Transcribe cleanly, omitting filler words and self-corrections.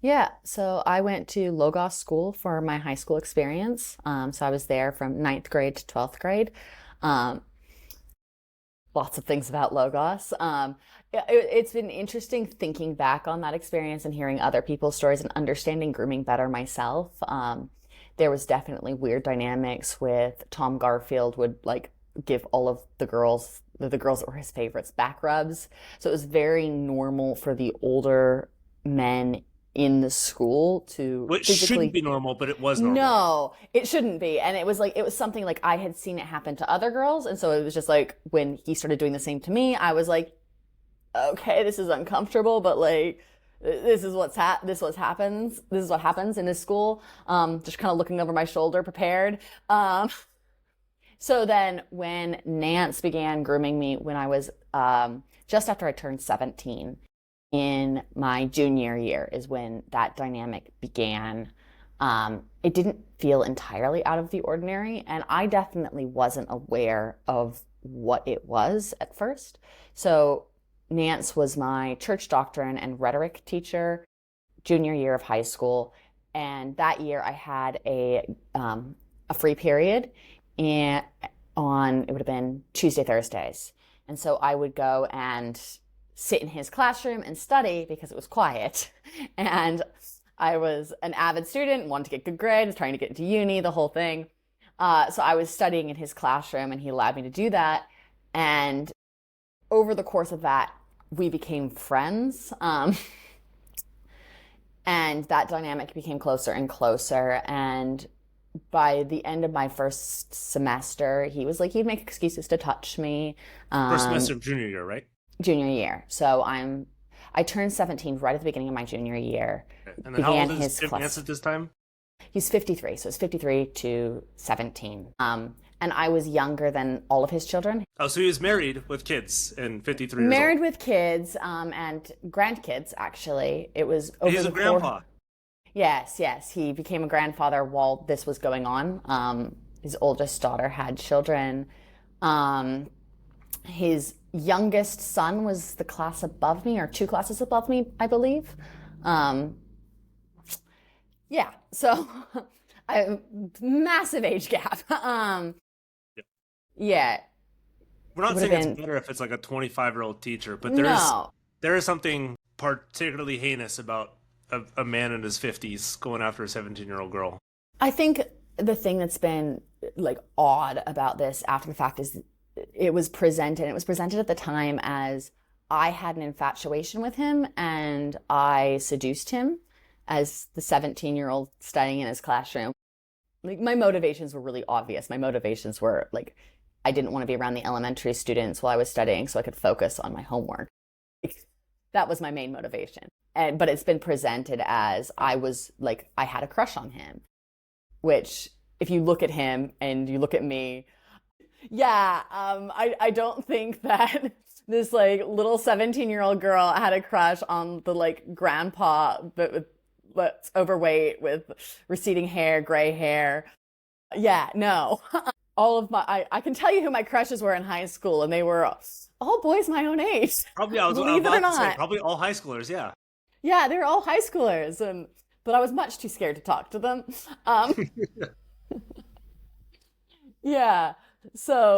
Yeah, so I went to Logos School for my high school experience. So I was there from ninth grade to 12th grade. Um, Lots of things about Logos. Yeah, it's been interesting thinking back on that experience and hearing other people's stories and understanding grooming better myself. There was definitely weird dynamics with Tom Garfield would like give all of the girls that were his favorites, back rubs. So it was very normal for the older men in the school to Which shouldn't physically. be normal, but it was normal. No, it shouldn't be. And it was something like I had seen it happen to other girls. And so it was just like when he started doing the same to me, I was like, okay, this is uncomfortable, but like this is what happens in this school. Just kind of looking over my shoulder, prepared. So then when Nance began grooming me when I was just after I turned 17 in my junior year is when that dynamic began. It didn't feel entirely out of the ordinary, and I definitely wasn't aware of what it was at first. So Nance was my church doctrine and rhetoric teacher junior year of high school, and that year I had a free period and on it would have been Tuesday, Thursdays. And so I would go and sit in his classroom and study because it was quiet. And I was an avid student, wanted to get good grades, trying to get into uni, the whole thing. So I was studying in his classroom and he allowed me to do that. And over the course of that, we became friends. And that dynamic became closer and closer. And by the end of my first semester, he was like, he'd make excuses to touch me. First Um, semester of junior year, right? Junior year. So I turned 17 right at the beginning of my junior year, Okay. And then how began old is his Jim Nance class. at this time? He's 53, so it's 53 to 17. And I was younger than all of his children. Oh, so he was married with kids and 53 years old. Married with kids, and grandkids, actually. It was over He's a the four. grandpa. Yes, yes. He became a grandfather while this was going on. His oldest daughter had children. Um, his youngest son was the class above me, or two classes above me, I believe. Um, yeah, so I massive age gap. Yeah. Yeah, We're it not would have saying it's been better if it's like a 25-year-old teacher, but no. there is something particularly heinous about a man in his 50s going after a 17-year-old girl. I think the thing that's been like odd about this after the fact is it was presented at the time as I had an infatuation with him and I seduced him as the 17-year-old studying in his classroom. Like my motivations were really obvious. My motivations were like I didn't want to be around the elementary students while I was studying so I could focus on my homework. That was my main motivation. And but it's been presented as I was like I had a crush on him, which if you look at him and you look at me, yeah, I don't think that this like little 17-year-old girl had a crush on the like grandpa but overweight with receding hair, gray hair. Yeah, no. All of I can tell you who my crushes were in high school, and they were all boys my own age, Probably, I was believe it or about to say, not. probably all high schoolers, yeah. Yeah, they were all high schoolers, and but I was much too scared to talk to them. Um, yeah, so